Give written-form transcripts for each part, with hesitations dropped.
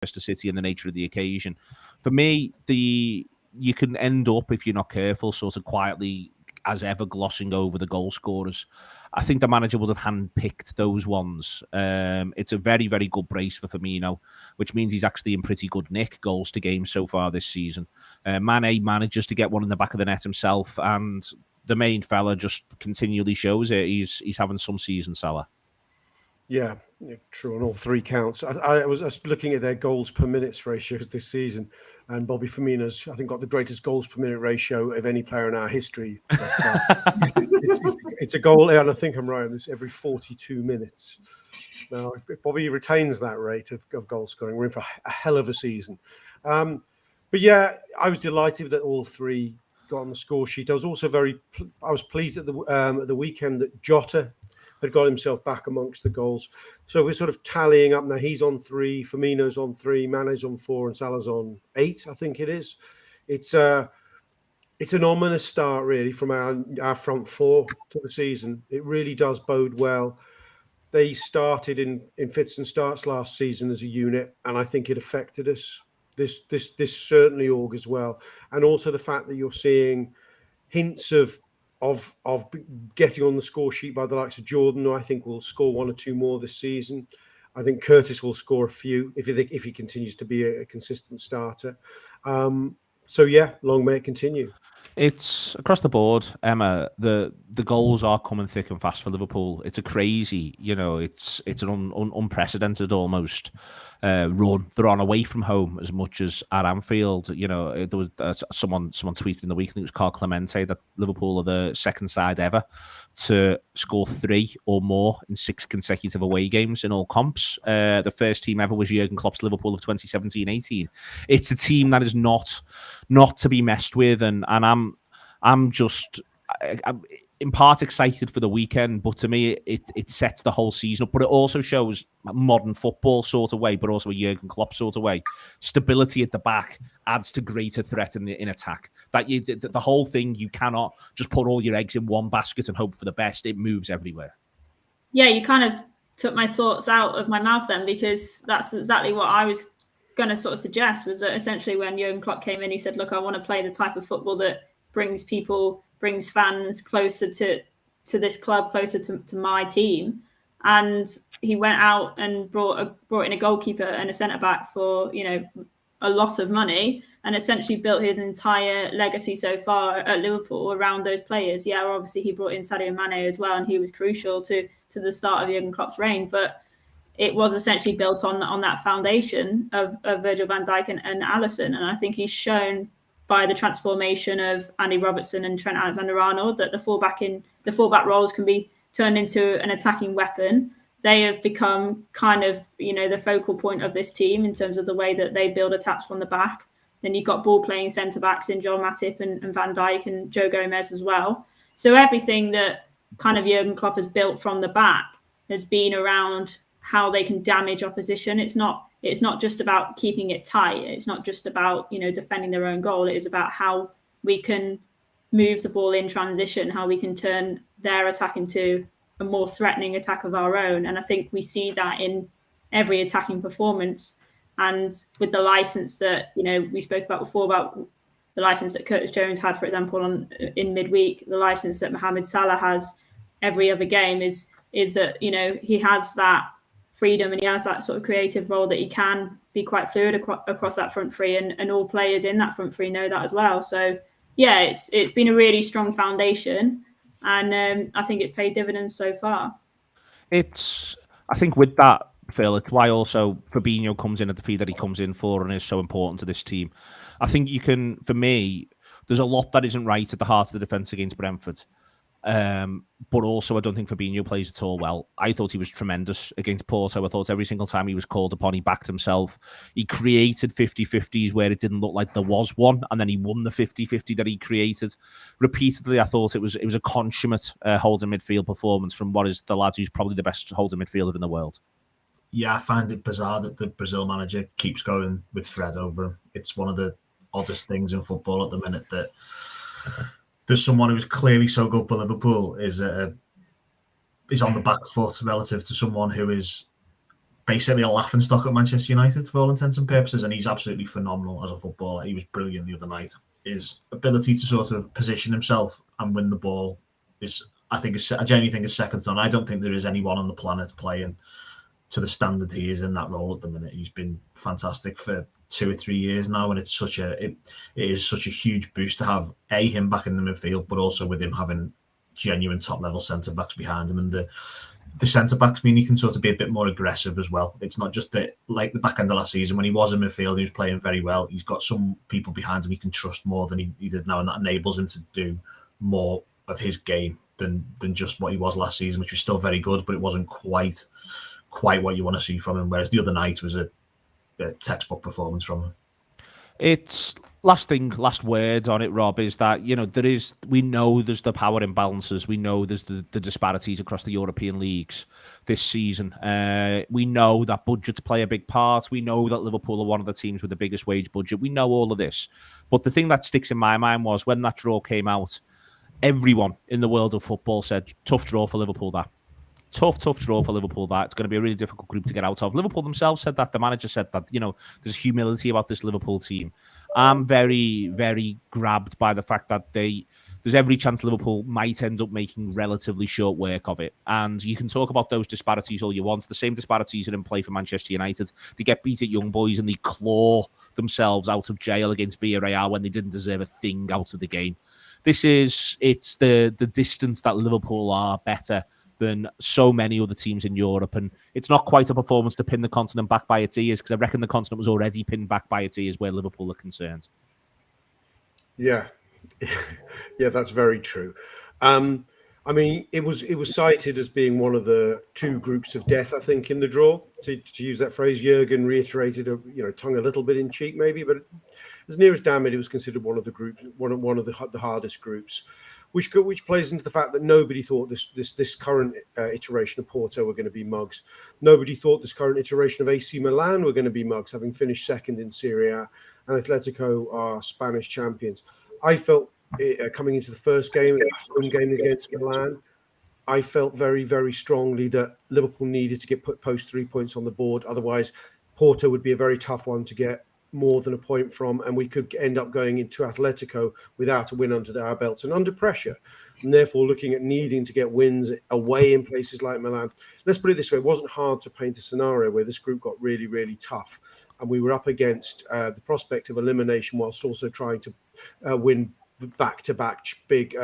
Manchester City and the nature of the occasion. For me, you can end up, if you're not careful, sort of quietly, as ever, glossing over the goal scorers. I think the manager would have handpicked those ones. It's a very, very good brace for Firmino, which means he's actually in pretty good nick, goals to game so far this season. Mane manages to get one in the back of the net himself, and the main fella just continually shows it. He's having some season, Salah. Yeah, true on all three counts. I was looking at their goals per minutes ratios this season, and Bobby Firmino's, I think, got the greatest goals per minute ratio of any player in our history. It's a goal, and I think I'm right on this, every 42 minutes. Now, if Bobby retains that rate of goal scoring, we're in for a hell of a season. But yeah, I was delighted that all three got on the score sheet. I was also I was pleased at the weekend that Jota had got himself back amongst the goals. So we're sort of tallying up now. He's on 3, Firmino's on 3, Mane's on 4, and Salah's on 8, I think it is. It's an ominous start, really, from our front four for the season. It really does bode well. They started in fits and starts last season as a unit, and I think it affected us. This certainly augurs well. And also the fact that you're seeing hints of getting on the score sheet by the likes of Jordan, who I think will score 1 or 2 more this season. I think Curtis will score a few if he continues to be a consistent starter. So yeah, long may it continue. It's across the board, Emma. The goals are coming thick and fast for Liverpool. It's a crazy, it's an unprecedented almost run. They're on away from home as much as at Anfield. There was someone tweeted in the week, I think it was Carl Clemente, that Liverpool are the second side ever to score 3 or more in 6 consecutive away games in all comps. The first team ever was Jurgen Klopp's Liverpool of 2017-18. It's a team that is not to be messed with, and I'm in part excited for the weekend, but to me it sets the whole season up. But it also shows a modern football sort of way, but also a Jurgen Klopp sort of way. Stability at the back adds to greater threat in attack. The whole thing, you cannot just put all your eggs in one basket and hope for the best. It moves everywhere. Yeah, you kind of took my thoughts out of my mouth then, because that's exactly what I was going to sort of suggest, was that essentially when Jurgen Klopp came in, he said, look, I want to play the type of football that brings fans closer to this club, closer to my team. And he went out and brought in a goalkeeper and a centre-back for, a lot of money, and essentially built his entire legacy so far at Liverpool around those players. Yeah, obviously he brought in Sadio Mane as well, and he was crucial to the start of Jurgen Klopp's reign. But it was essentially built on that foundation of Virgil van Dijk and Alisson. And I think he's shown by the transformation of Andy Robertson and Trent Alexander-Arnold that the fullback roles can be turned into an attacking weapon. They have become kind of, the focal point of this team in terms of the way that they build attacks from the back. Then you've got ball-playing centre-backs in Joel Matip and Van Dijk and Joe Gomez as well. So everything that kind of Jurgen Klopp has built from the back has been around how they can damage opposition. It's not just about keeping it tight. It's not just about, defending their own goal. It is about how we can move the ball in transition, how we can turn their attack into a more threatening attack of our own. And I think we see that in every attacking performance. And with the license that, we spoke about before, about the license that Curtis Jones had, for example, in midweek, the license that Mohamed Salah has every other game is that, he has that freedom and he has that sort of creative role that he can be quite fluid across that front three, and all players in that front three know that as well. So yeah, it's been a really strong foundation, and I think it's paid dividends so far. I think with that, Phil, it's why also Fabinho comes in at the fee that he comes in for and is so important to this team. I think for me, there's a lot that isn't right at the heart of the defence against Brentford. But also, I don't think Fabinho plays at all well. I thought he was tremendous against Porto. I thought every single time he was called upon, he backed himself. He created 50-50s where it didn't look like there was one, and then he won the 50-50 that he created. Repeatedly, I thought it was a consummate holding midfield performance from what is the lad who's probably the best holding midfielder in the world. Yeah, I find it bizarre that the Brazil manager keeps going with Fred over him. It's one of the oddest things in football at the minute that there's someone who's clearly so good for Liverpool is on the back foot relative to someone who is basically a laughingstock at Manchester United for all intents and purposes, and he's absolutely phenomenal as a footballer. He was brilliant the other night. His ability to sort of position himself and win the ball is, I genuinely think, is second to none. I don't think there is anyone on the planet playing to the standard he is in that role at the minute. He's been fantastic for 2 or 3 years now, and it is such a huge boost to have him back in the midfield, but also with him having genuine top level centre backs behind him, and the centre backs mean he can sort of be a bit more aggressive as well. It's not just that, like the back end of last season when he was in midfield, he was playing very well. He's got some people behind him he can trust more than he did now, and that enables him to do more of his game than just what he was last season, which was still very good, but it wasn't quite what you want to see from him. Whereas the other night was a textbook performance from him. It's last word on it, Rob, is that, we know there's the power imbalances. We know there's the disparities across the European leagues this season. We know that budgets play a big part. We know that Liverpool are one of the teams with the biggest wage budget. We know all of this. But the thing that sticks in my mind was when that draw came out, everyone in the world of football said, tough draw for Liverpool, that. Tough draw for Liverpool, that. It's going to be a really difficult group to get out of. Liverpool themselves said that. The manager said that. There's humility about this Liverpool team. I'm very, very grabbed by the fact that there's every chance Liverpool might end up making relatively short work of it. And you can talk about those disparities all you want. The same disparities are in play for Manchester United. They get beat at Young Boys and they claw themselves out of jail against Villarreal when they didn't deserve a thing out of the game. It's the distance that Liverpool are better than so many other teams in Europe. And it's not quite a performance to pin the continent back by its ears, because I reckon the continent was already pinned back by its ears where Liverpool are concerned. Yeah. Yeah, that's very true. It was cited as being one of the 2 groups of death, I think, in the draw. To use that phrase, Jurgen reiterated, tongue a little bit in cheek, maybe, but as near as damn it was considered one of the groups, one of the hardest groups. Which plays into the fact that nobody thought this current iteration of Porto were going to be mugs. Nobody thought this current iteration of AC Milan were going to be mugs, having finished second in Serie A, and Atletico are Spanish champions. I felt coming into the first game, home game against Milan, I felt very, very strongly that Liverpool needed to post 3 points on the board. Otherwise, Porto would be a very tough one to get more than a point from, and we could end up going into Atletico without a win under our belts and under pressure, and therefore looking at needing to get wins away in places like Milan. Let's put it this way, it wasn't hard to paint a scenario where this group got really, really tough, and we were up against the prospect of elimination whilst also trying to win back-to-back big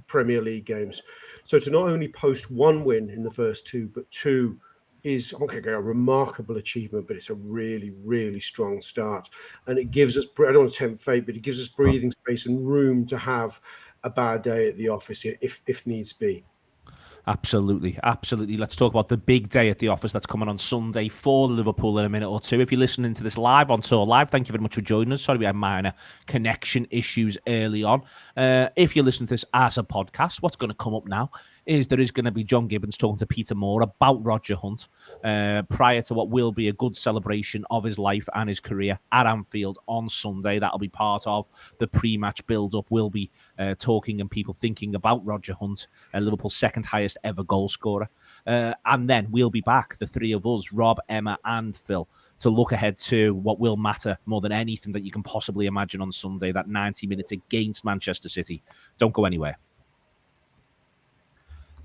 Premier League games. So to not only post 1 win in the first 2, but 2 is a remarkable achievement, but it's a really, really strong start. And it gives us, I don't want to tempt fate, but it gives us breathing space and room to have a bad day at the office if needs be. Absolutely. Let's talk about the big day at the office that's coming on Sunday for Liverpool in a minute or two. If you're listening to this live on TAW Live, thank you very much for joining us. Sorry we had minor connection issues early on. If you're listening to this as a podcast, what's going to come up now is there is going to be John Gibbons talking to Peter Moore about Roger Hunt prior to what will be a good celebration of his life and his career at Anfield on Sunday. That'll be part of the pre-match build-up. We'll be talking and people thinking about Roger Hunt, Liverpool's second highest ever goal scorer. And then we'll be back, the 3 of us, Rob, Emma and Phil, to look ahead to what will matter more than anything that you can possibly imagine on Sunday, that 90 minutes against Manchester City. Don't go anywhere.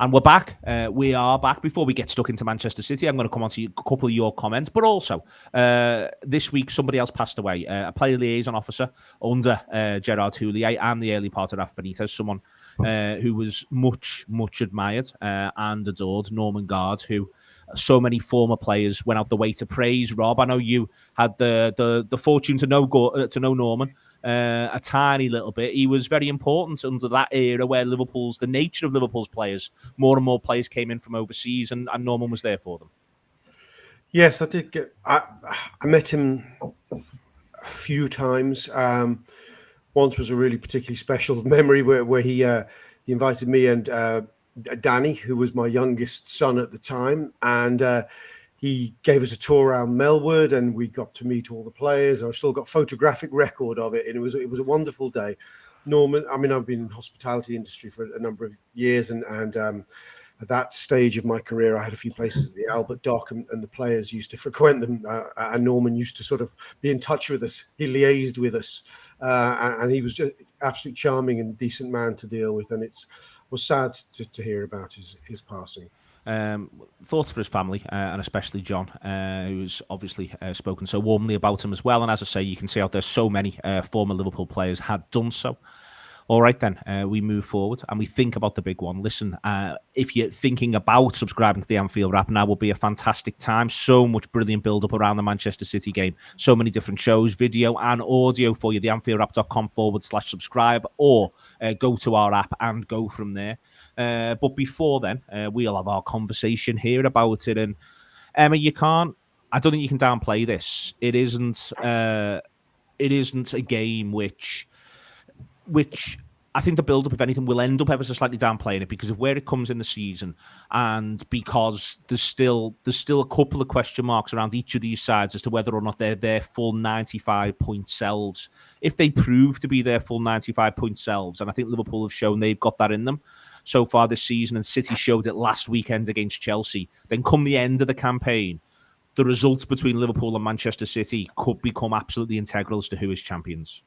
And we're back. We are back. Before we get stuck into Manchester City, I'm going to come on to a couple of your comments. But also, this week, somebody else passed away. A player liaison officer under Gerard Houllier and the early part of Rafa Benitez. Someone who was much, much admired and adored. Norman Gard, who so many former players went out the way to praise. Rob, I know you had the fortune to know Norman. A tiny little bit. He was very important under that era where the nature of Liverpool's players, more and more players came in from overseas, and Norman was there for them. Yes, I did I met him a few times. Once was a really particularly special memory where he invited me and Danny, who was my youngest son at the time, and he gave us a tour around Melwood, and we got to meet all the players. I've still got photographic record of it, and it was a wonderful day. Norman, I've been in the hospitality industry for a number of years, and at that stage of my career, I had a few places at the Albert Dock, and the players used to frequent them. And Norman used to sort of be in touch with us. He liaised with us, and he was just absolutely charming and decent man to deal with. And it was sad to hear about his passing. Thoughts for his family, and especially John, who's obviously spoken so warmly about him as well. And as I say, you can see out there so many former Liverpool players had done so. All right, then, we move forward and we think about the big one. Listen, if you're thinking about subscribing to the Anfield Wrap, now will be a fantastic time. So much brilliant build-up around the Manchester City game. So many different shows, video and audio for you. theanfieldwrap.com/subscribe, or go to our app and go from there. But before then, we'll have our conversation here about it. And Emma, I don't think you can downplay this. It isn't a game which I think the build-up, if anything, will end up ever so slightly downplaying it because of where it comes in the season, and because there's still a couple of question marks around each of these sides as to whether or not they're their full 95-point selves. If they prove to be their full 95-point selves, and I think Liverpool have shown they've got that in them so far this season, and City showed it last weekend against Chelsea, then come the end of the campaign, the results between Liverpool and Manchester City could become absolutely integral as to who is champions.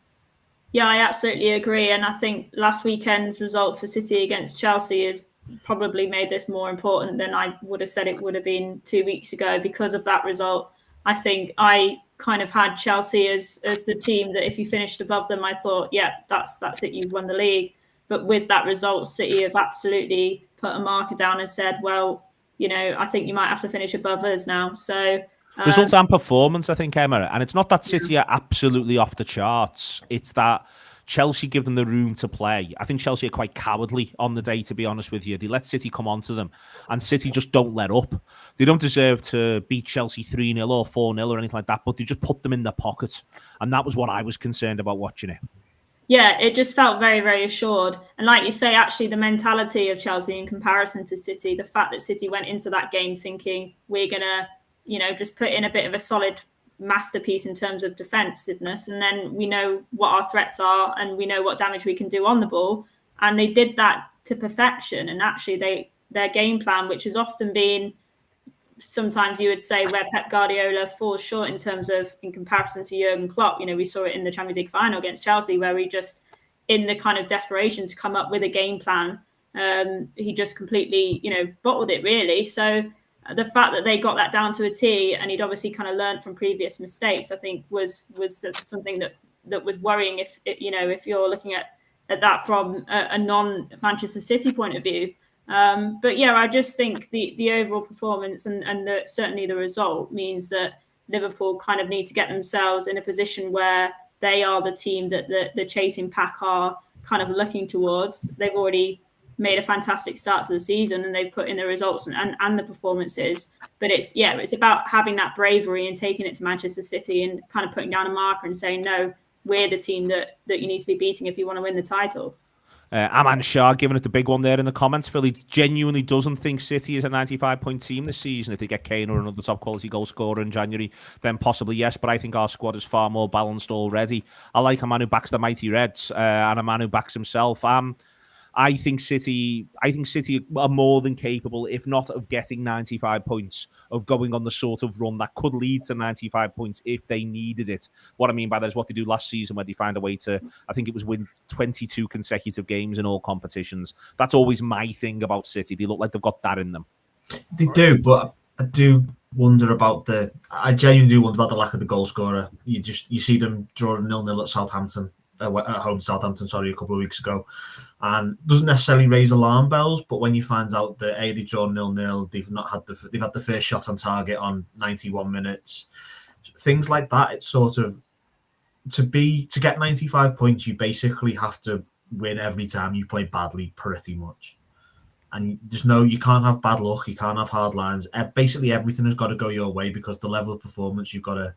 Yeah, I absolutely agree. And I think last weekend's result for City against Chelsea has probably made this more important than I would have said it would have been 2 weeks ago because of that result. I think I kind of had Chelsea as the team that if you finished above them, I thought, yeah, that's it, you've won the league. But with that result, City have absolutely put a marker down and said, well, I think you might have to finish above us now. So results and performance, I think, Emma. And it's not that City are absolutely off the charts. It's that Chelsea give them the room to play. I think Chelsea are quite cowardly on the day, to be honest with you. They let City come onto them, and City just don't let up. They don't deserve to beat Chelsea 3-0 or 4-0 or anything like that, but they just put them in their pocket. And that was what I was concerned about watching it. Yeah, it just felt very, very assured. And like you say, actually, the mentality of Chelsea in comparison to City, the fact that City went into that game thinking we're going to just put in a bit of a solid masterpiece in terms of defensiveness. And then we know what our threats are and we know what damage we can do on the ball. And they did that to perfection. And actually, their game plan, which has often been, sometimes you would say, where Pep Guardiola falls short in comparison to Jurgen Klopp. We saw it in the Champions League final against Chelsea, where he just, in the kind of desperation to come up with a game plan, he just completely, bottled it, really. So the fact that they got that down to a T, and he'd obviously kind of learned from previous mistakes, I think was something that was worrying if you're looking at that from a non-Manchester City point of view. But yeah, I just think the overall performance and certainly the result means that Liverpool kind of need to get themselves in a position where they are the team that the chasing pack are kind of looking towards. They've already made a fantastic start to the season and they've put in the results and the performances. But it's about having that bravery and taking it to Manchester City and kind of putting down a marker and saying, no, we're the team that you need to be beating if you want to win the title. Aman Shah giving it the big one there in the comments. Phil, he genuinely doesn't think City is a 95-point team this season. If they get Kane or another top-quality goal scorer in January, then possibly yes. But I think our squad is far more balanced already. I like a man who backs the mighty Reds and a man who backs himself. I think City are more than capable, if not of getting 95 points, of going on the sort of run that could lead to 95 points if they needed it. What I mean by that is what they do last season, where they find a way to, I think it was win 22 consecutive games in all competitions. That's always my thing about City. They look like they've got that in them. They do, but I do wonder about I genuinely do wonder about the lack of the goal scorer. You see them drawing 0-0 at Southampton. At home Southampton, a couple of weeks ago, and doesn't necessarily raise alarm bells. But when you find out that they draw 0-0, they've had the first shot on target on 91 minutes, things like that. It's sort of to get 95 points, you basically have to win every time you play badly, pretty much. And you can't have bad luck, you can't have hard lines. Basically, everything has got to go your way because the level of performance you've got to.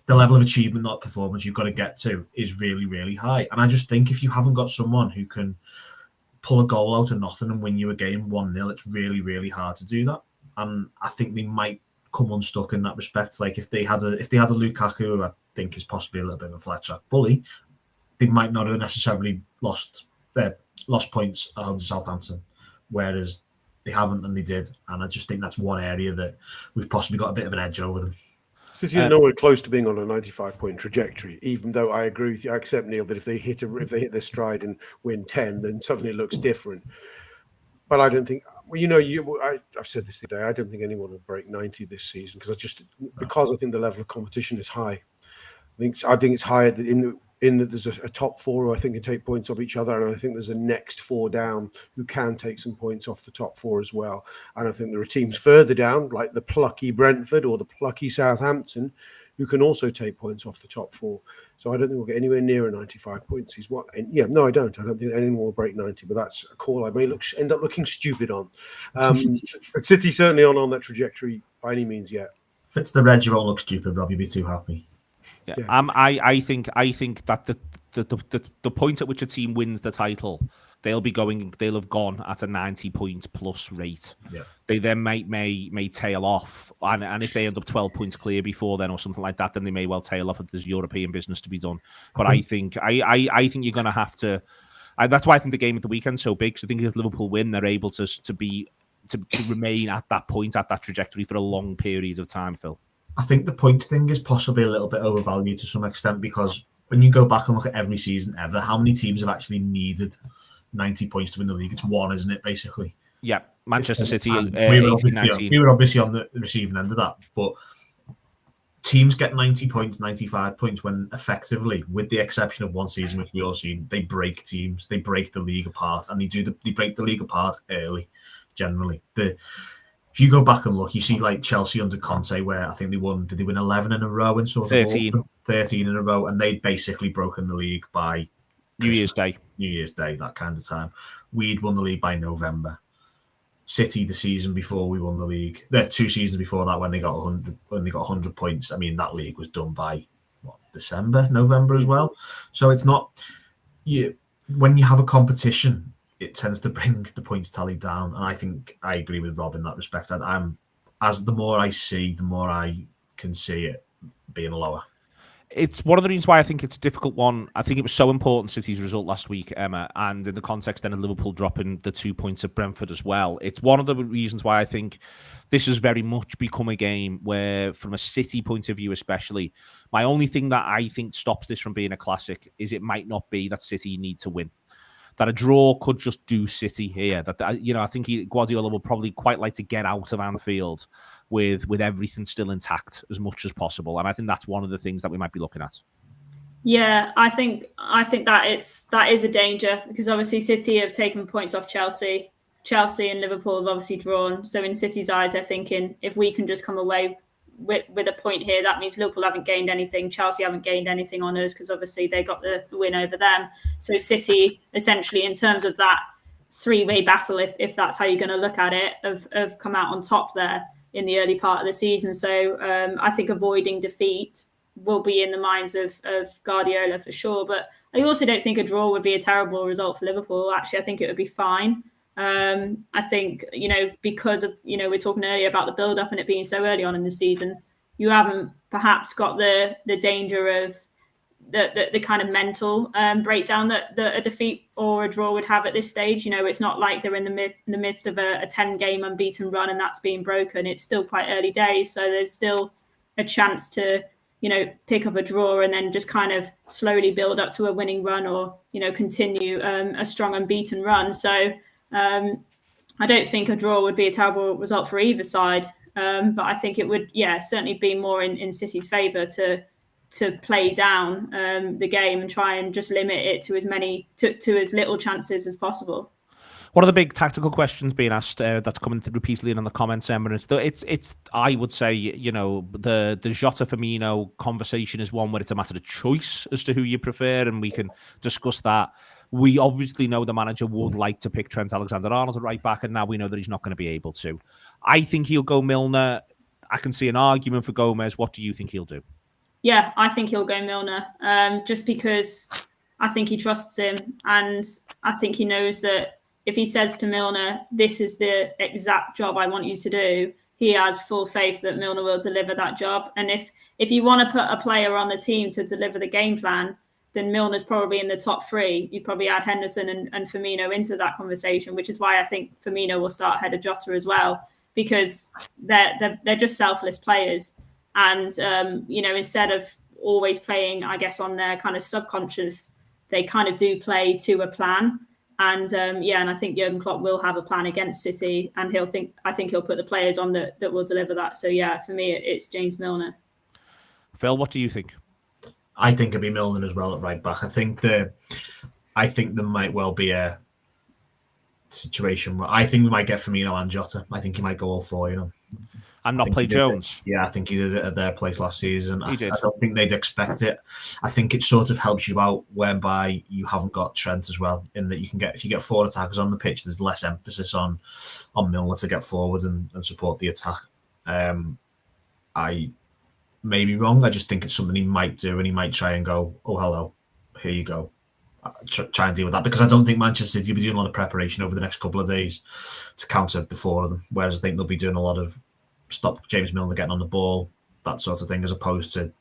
The level of achievement, not performance, you've got to get to is really, really high. And I just think if you haven't got someone who can pull a goal out of nothing and win you a game 1-0, it's really, really hard to do that. And I think they might come unstuck in that respect. Like if they had a Lukaku, who I think is possibly a little bit of a flat track bully, they might not have necessarily lost points at home to Southampton. Whereas They haven't, and they did. And I just think that's one area that we've possibly got a bit of an edge over them. City are nowhere close to being on a 95-point trajectory. Even though I agree with you, I accept, Neil, that if they hit their stride and win 10, then suddenly it looks different. But I don't think. Well, I've said this today. I don't think anyone will break 90 this season because I think the level of competition is high. I think it's higher in that there's a top four who I think can take points off each other, and I think there's a next four down who can take some points off the top four as well. And I think there are teams further down, like the plucky Brentford or the plucky Southampton, who can also take points off the top four. So I don't think we'll get anywhere near a 95 points. No, I don't. I don't think anyone will break 90, but that's a call I may end up looking stupid on. But City certainly aren't on that trajectory by any means yet. If it's the red, you won't look stupid, Rob. You'll be too happy. Yeah. I think that the point at which a team wins the title, they'll have gone at a 90-point plus rate. Yeah. They then may tail off, and if they end up 12 points clear before then or something like that, then they may well tail off if there's European business to be done. But I think you're going to have to. That's why I think the game at the weekend's so big. Because I think if Liverpool win, they're able to remain at that point, at that trajectory for a long period of time, Phil. I think the point thing is possibly a little bit overvalued to some extent because when you go back and look at every season ever, how many teams have actually needed 90 points to win the league? It's one, isn't it, basically? Yeah, Manchester City, we were obviously on the receiving end of that, but teams get 90 points, 95 points when effectively, with the exception of one season, which we all seen, they break teams, they break the league apart, and they break the league apart early, generally. If you go back and look, you see like Chelsea under Conte, where I think they win 11 in a row and sort of 13 in a row, and they'd basically broken the league by New Year's Day, that kind of time. We'd won the league by November. City the season before we won the league, 2 seasons before that when they got 100 points. I mean, that league was done by November as well. So it's not when you have a competition, it tends to bring the points tally down. And I think I agree with Rob in that respect. The more I see, the more I can see it being lower. It's one of the reasons why I think it's a difficult one. I think it was so important, City's result last week, Emma, and in the context then of Liverpool dropping the 2 points at Brentford as well. It's one of the reasons why I think this has very much become a game where, from a City point of view especially, my only thing that I think stops this from being a classic is it might not be that City need to win. That a draw could just do City here. I think Guardiola will probably quite like to get out of Anfield with everything still intact as much as possible, and I think that's one of the things that we might be looking at. Yeah, I think that is a danger because obviously City have taken points off Chelsea. Chelsea and Liverpool have obviously drawn. So in City's eyes, they're thinking if we can just come away with a point here, that means Liverpool haven't gained anything, Chelsea haven't gained anything on us because obviously they got the win over them. So City, essentially, in terms of that three-way battle, if that's how you're going to look at it, have come out on top there in the early part of the season. So I think avoiding defeat will be in the minds of Guardiola for sure. But I also don't think a draw would be a terrible result for Liverpool. Actually, I think it would be fine. I think, because of, we're talking earlier about the build-up and it being so early on in the season, you haven't perhaps got the danger of the kind of mental breakdown that a defeat or a draw would have at this stage. It's not like they're in the midst of a 10-game unbeaten run and that's being broken. It's still quite early days. So there's still a chance to, pick up a draw and then just kind of slowly build up to a winning run or, continue a strong unbeaten run. So I don't think a draw would be a terrible result for either side. But I think it would, certainly be more in City's favour to play down the game and try and just limit it to as little chances as possible. One of the big tactical questions being asked that's coming repeatedly in the comments, Emma, it's I would say, the Jota Firmino conversation is one where it's a matter of choice as to who you prefer, and we can discuss that. We obviously know the manager would like to pick Trent Alexander-Arnold at right back, and now we know that he's not going to be able to. I think he'll go Milner. I can see an argument for Gomez. What do you think he'll do? Yeah, I think he'll go Milner, just because I think he trusts him, and I think he knows that if he says to Milner, this is the exact job I want you to do, he has full faith that Milner will deliver that job. And if you want to put a player on the team to deliver the game plan, then Milner's probably in the top three. You'd probably add Henderson and Firmino into that conversation, which is why I think Firmino will start ahead of Jota as well, because they're just selfless players. And, instead of always playing, I guess, on their kind of subconscious, they kind of do play to a plan. And and I think Jurgen Klopp will have a plan against City, and I think he'll put the players on that will deliver that. So yeah, for me, it's James Milner. Phil, what do you think? I think it'll be Milner as well at right back. I think there might well be a situation where I think we might get Firmino and Jota. I think he might go all four, And not play Jones. Yeah, I think he did it at their place last season. I did. I don't think they'd expect it. I think it sort of helps you out whereby you haven't got Trent as well, in that if you get 4 attackers on the pitch, there's less emphasis on Milner to get forward and support the attack. I may be wrong. I just think it's something he might do, and he might try and go, oh, hello, here you go. Try and deal with that, because I don't think Manchester City will be doing a lot of preparation over the next couple of days to counter the 4 of them, whereas I think they'll be doing a lot of stop James Milner getting on the ball, that sort of thing, as opposed to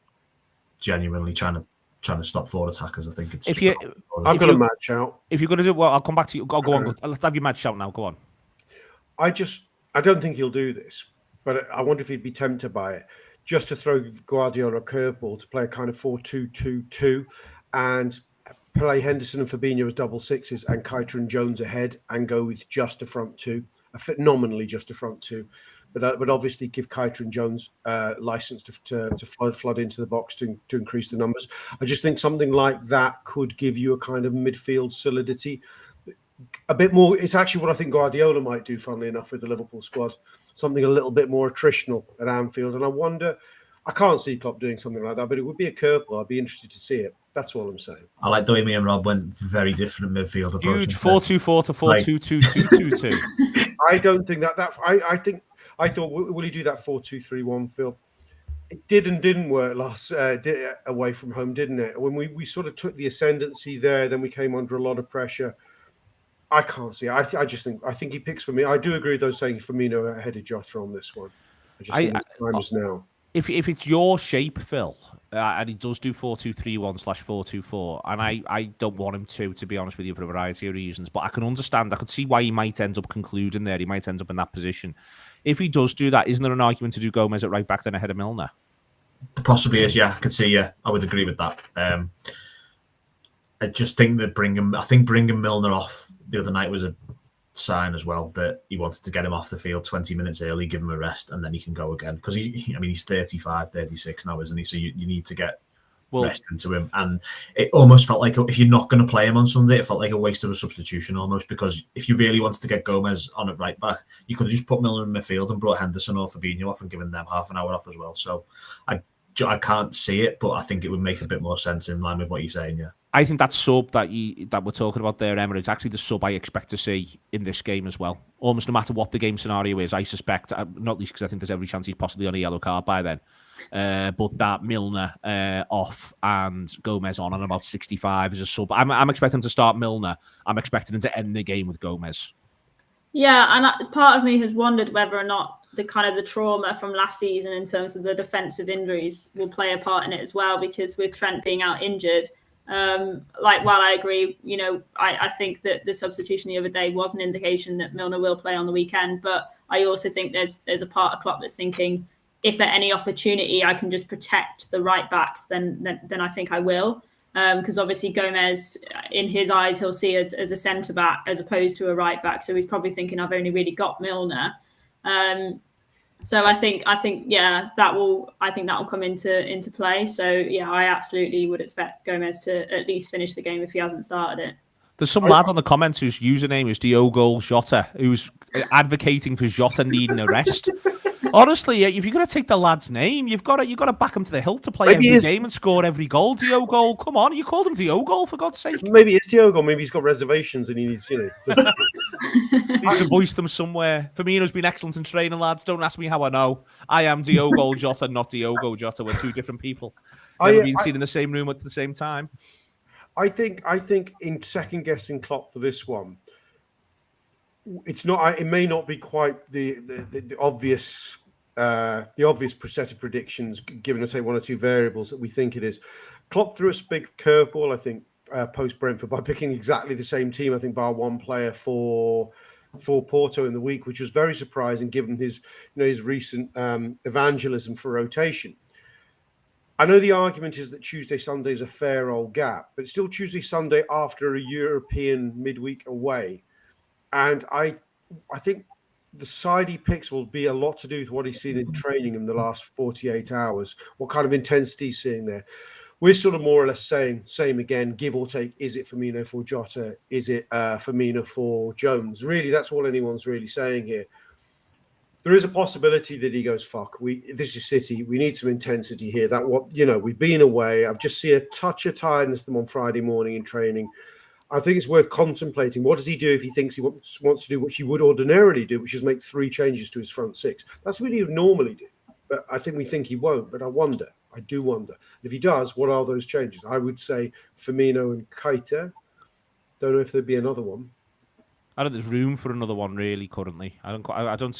genuinely trying to stop 4 attackers. I think it's. I've got a match out. If you're going to do well, I'll come back to you. Go on. Let's have your match out now. Go on. I don't think he'll do this, but I wonder if he'd be tempted by it, just to throw Guardiola a curveball to play a kind of 4-2-2-2 and play Henderson and Fabinho as double sixes and Keita and Jones ahead, and go with just a front two, nominally just a front two. But obviously give Keita and Jones license to flood into the box to increase the numbers. I just think something like that could give you a kind of midfield solidity, a bit more. It's actually what I think Guardiola might do, funnily enough, with the Liverpool squad. Something a little bit more attritional at Anfield. And I wonder, I can't see Klopp doing something like that, but it would be a curveball. I'd be interested to see it. That's all I'm saying. I like the way me and Rob went very different midfield approach. Huge 4-2-4 to 4-2-2-2-2-2. I don't think that I thought, will he do that 4-2-3-1, Phil? It did and didn't work away from home, didn't it? When we sort of took the ascendancy there, then we came under a lot of pressure. I can't see. I think he picks for me. I do agree with those saying Firmino ahead of Jota on this one. I just think the time is now. If it's your shape, Phil, and he does do 4-2-3-1/4-2-4, and I don't want him to be honest with you, for a variety of reasons, but I can understand. I could see why he might end up concluding there. He might end up in that position. If he does do that, isn't there an argument to do Gomez at right back then ahead of Milner? There possibly is, yeah. I could see, yeah. I would agree with that. I just think that bringing Milner off the other night was a sign as well that he wanted to get him off the field 20 minutes early, give him a rest, and then he can go again. Because he's 35, 36 now, isn't he? So you need to get rest into him. And it almost felt like, if you're not going to play him on Sunday, it felt like a waste of a substitution almost, because if you really wanted to get Gomez on at right back, you could have just put Milner in midfield and brought Henderson or Fabinho off and given them half an hour off as well. So I can't see it, but I think it would make a bit more sense in line with what you're saying, yeah. I think that sub that we're talking about there, Emma, is actually the sub I expect to see in this game as well. Almost no matter what the game scenario is, I suspect, not least because I think there's every chance he's possibly on a yellow card by then, but that Milner off and Gomez on about 65 is a sub. I'm expecting him to start Milner. I'm expecting him to end the game with Gomez. Yeah, and part of me has wondered whether or not the trauma from last season in terms of the defensive injuries will play a part in it as well, because with Trent being out injured, while I agree, I think that the substitution the other day was an indication that Milner will play on the weekend, but I also think there's a part of Klopp that's thinking, if at any opportunity I can just protect the right backs, then I think I will. Because obviously Gomez, in his eyes, he'll see as a centre back as opposed to a right back. So he's probably thinking, I've only really got Milner. So I think that will come into play. So yeah, I absolutely would expect Gomez to at least finish the game if he hasn't started it. There's some lad on the comments whose username is Diogo Jota, who's advocating for Jota needing a rest. Honestly, if you're going to take the lad's name, you've got to back him to the hilt to play every game and score every goal. Diogo, come on, you called him Diogo, for God's sake. Maybe it's Diogo. Maybe he's got reservations and he needs, needs to voice them somewhere. Firmino's been excellent in training, lads. Don't ask me how I know. I am Diogo Jota, not Diogo Jota. We're two different people. Never been seen in the same room at the same time. I think in second guessing Klopp for this one, it's not. It may not be quite the obvious set of predictions, given, say, one or two variables that we think it is. Klopp threw us a big curveball, I think, post Brentford by picking exactly the same team. I think bar one player for Porto in the week, which was very surprising given his recent evangelism for rotation. I know the argument is that Tuesday, Sunday is a fair old gap, but it's still Tuesday, Sunday after a European midweek away. And I think the side he picks will be a lot to do with what he's seen in training in the last 48 hours, what kind of intensity he's seeing there. We're sort of more or less saying, same again, give or take, is it Firmino for Jota? Is it Firmino for Jones? Really, that's all anyone's really saying here. There is a possibility that he goes, fuck, this is City. We need some intensity here. We've been away. I've just seen a touch of tiredness them on Friday morning in training. I think it's worth contemplating. What does he do if he thinks he wants to do what he would ordinarily do, which is make 3 changes to his front 6? That's what he would normally do. But I think he won't. But I do wonder. If he does, what are those changes? I would say Firmino and Keita. Don't know if there'd be another one. I don't think there's room for another one really currently. I don't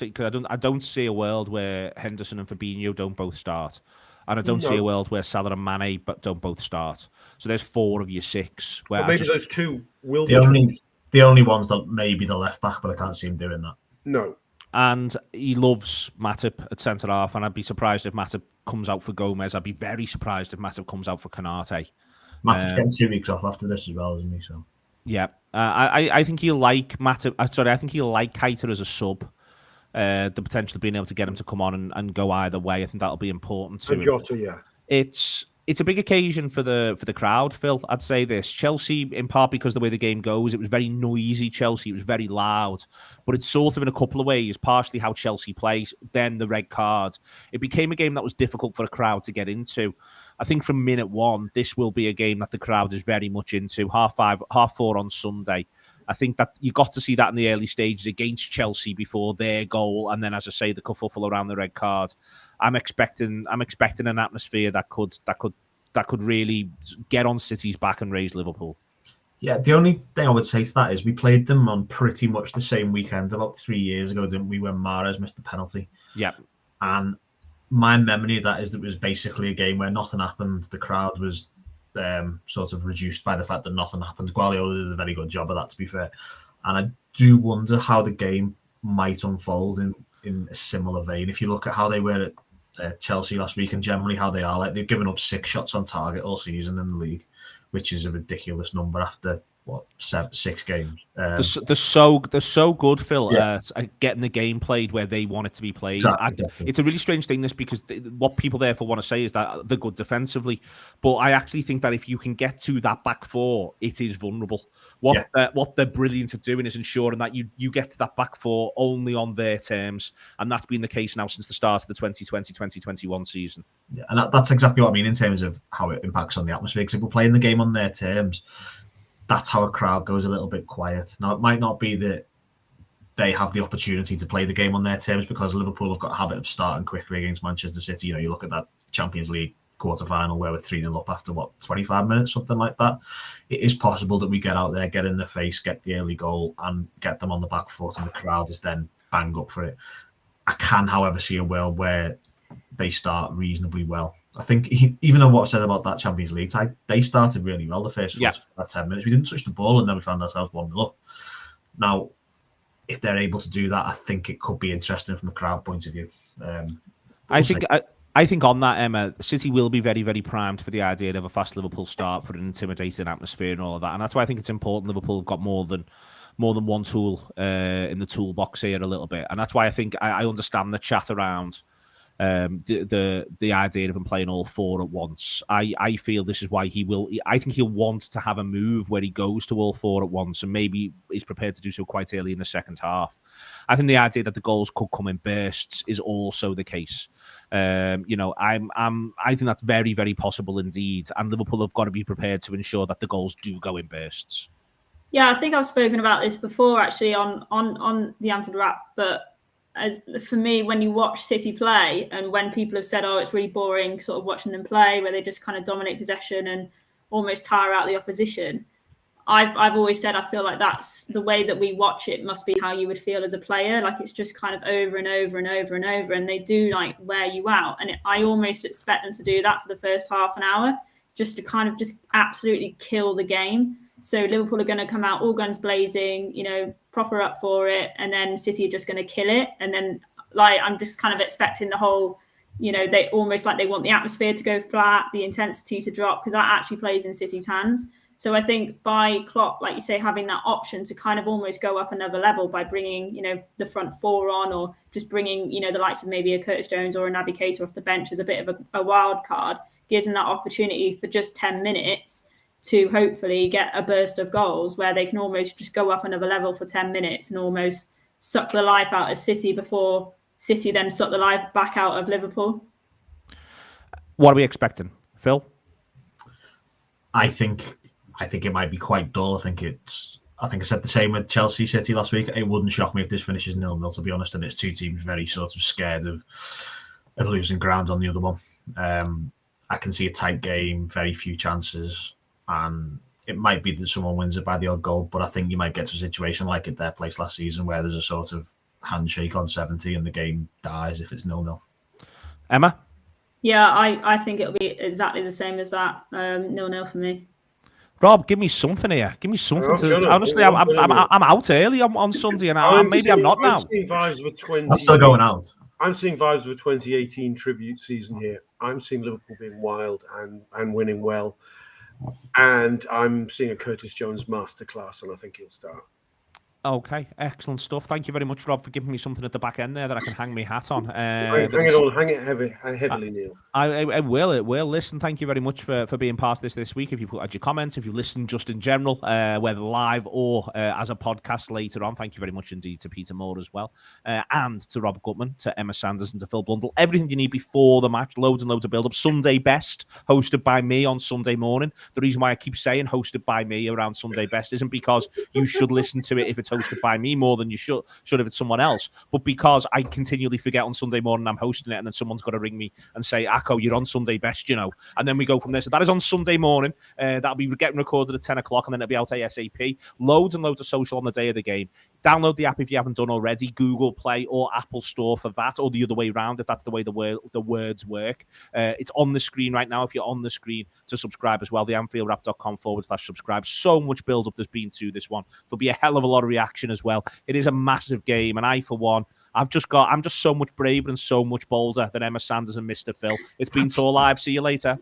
see a world where Henderson and Fabinho don't both start, and I don't see a world where Salah and Mane don't both start. So there's 4 of your 6. Where maybe those 2 will be the only ones that maybe the left back, but I can't see him doing that. No. And he loves Matip at centre half, and I'd be surprised if Matip comes out for Gomez. I'd be very surprised if Matip comes out for Kanate. Matip's getting 2 weeks off after this as well, isn't he? So yeah, I think he'll like Matip. I think he'll like Keita as a sub. The potential of being able to get him to come on and go either way. I think that'll be important to him. Jota, yeah. It's a big occasion for the crowd, Phil. I'd say this. Chelsea, in part because of the way the game goes, it was very noisy, Chelsea. It was very loud. But it's sort of in a couple of ways, partially how Chelsea plays, then the red card. It became a game that was difficult for a crowd to get into. I think from minute 1, this will be a game that the crowd is very much into. 4:30 on Sunday. I think that you got to see that in the early stages against Chelsea before their goal, and then, as I say, the kerfuffle around the red card. I'm expecting an atmosphere that could really get on City's back and raise Liverpool. Yeah, the only thing I would say to that is we played them on pretty much the same weekend about 3 years ago, didn't we? When Mahrez missed the penalty. Yeah, and my memory of that is that it was basically a game where nothing happened. The crowd was sort of reduced by the fact that nothing happened. Guardiola did a very good job of that, to be fair. And I do wonder how the game might unfold in a similar vein. If you look at how they were at Chelsea last week and generally how they are, like they've given up 6 shots on target all season in the league, which is a ridiculous number after 6 games. They're so good, Phil, at getting the game played where they want it to be played. Exactly. It's a really strange thing, this, because what people therefore want to say is that they're good defensively, but I actually think that if you can get to that back 4, it is vulnerable. What they're brilliant at doing is ensuring that you get to that back 4 only on their terms, and that's been the case now since the start of the 2020-2021 season. Yeah, and that's exactly what I mean in terms of how it impacts on the atmosphere, because if we're playing the game on their terms, that's how a crowd goes a little bit quiet. Now, it might not be that they have the opportunity to play the game on their terms because Liverpool have got a habit of starting quickly against Manchester City. You look at that Champions League quarter-final where we're 3-0 up after, 25 minutes, something like that. It is possible that we get out there, get in the face, get the early goal and get them on the back foot, and the crowd is then bang up for it. I can, however, see a world where they start reasonably well. I think even though what I said about that Champions League tie, they started really well the first 10 minutes. We didn't touch the ball and then we found ourselves 1-0 up. Now, if they're able to do that, I think it could be interesting from a crowd point of view. I think on that, Emma, City will be very, very primed for the idea of a fast Liverpool start, for an intimidating atmosphere and all of that. And that's why I think it's important Liverpool have got more than one tool in the toolbox here a little bit. And that's why I think I understand the chat around the idea of him playing all 4 at once. I feel this is why I think he'll want to have a move where he goes to all 4 at once, and maybe he's prepared to do so quite early in the second half. I think the idea that the goals could come in bursts is also the case. I think that's very, very possible indeed, and Liverpool have got to be prepared to ensure that the goals do go in bursts. Yeah, I think I've spoken about this before actually on the Anfield Wrap, but for me, when you watch City play, and when people have said, it's really boring sort of watching them play, where they just kind of dominate possession and almost tire out the opposition, I've always said I feel like that's the way that we watch it must be how you would feel as a player. Like it's just kind of over and over and over and over, and they do like wear you out. And I almost expect them to do that for the first half an hour, just to kind of just absolutely kill the game. So Liverpool are going to come out all guns blazing, proper up for it, and then City are just going to kill it. And then I'm just kind of expecting the whole, they almost like they want the atmosphere to go flat, the intensity to drop, because that actually plays in City's hands. So I think by Klopp, like you say, having that option to kind of almost go up another level by bringing, the front four on, or just bringing, the likes of maybe a Curtis Jones or a Naby Keita off the bench as a bit of a wild card, gives them that opportunity for just 10 minutes to hopefully get a burst of goals where they can almost just go up another level for 10 minutes and almost suck the life out of City before City then suck the life back out of Liverpool. What are we expecting, Phil? I think it might be quite dull. I think I said the same with Chelsea City last week. It wouldn't shock me if this finishes 0-0, to be honest. And it's two teams very sort of scared of losing ground on the other one. I can see a tight game, very few chances, and it might be that someone wins it by the odd goal. But I think you might get to a situation like at their place last season where there's a sort of handshake on 70 and the game dies if it's 0-0. Emma? Yeah, I think it'll be exactly the same as that, 0-0 for me. Rob, give me something here. Give me something. Honestly, I'm out early on Sunday, and I'm not now. I'm seeing vibes of a 20. I'm still going out. I'm seeing vibes of a 2018 tribute season here. I'm seeing Liverpool being wild and winning well, and I'm seeing a Curtis Jones masterclass, and I think he'll start. Okay, excellent stuff. Thank you very much, Rob, for giving me something at the back end there that I can hang my hat on. Hang it heavily, Neil. I will. Listen, thank you very much for being part of this week. If you put out your comments, if you listen just in general, whether live or as a podcast later on, thank you very much indeed to Peter Moore as well, and to Rob Gutmann, to Emma Sanders, and to Phil Blundell. Everything you need before the match, loads and loads of build-up. Sunday Best, hosted by me on Sunday morning. The reason why I keep saying hosted by me around Sunday Best isn't because you should listen to it if it's hosted by me more than you should if it's someone else, but because I continually forget on Sunday morning I'm hosting it, and then someone's got to ring me and say, Akko, you're on Sunday Best, and then we go from there. So that is on Sunday morning. That'll be getting recorded at 10 o'clock, and then it'll be out ASAP. Loads and loads of social on the day of the game. Download the app if you haven't done already, Google Play or Apple Store for that, or the other way around if that's the way the words work. It's on the screen right now if you're on the screen to subscribe as well. The AnfieldWrap.com/subscribe. So much build up there's been to this one. There'll be a hell of a lot of reaction as well. It is a massive game, and I, for one, I'm just so much braver and so much bolder than Emma Sanders and Mr. Phil. It's been TAW Live. See you later.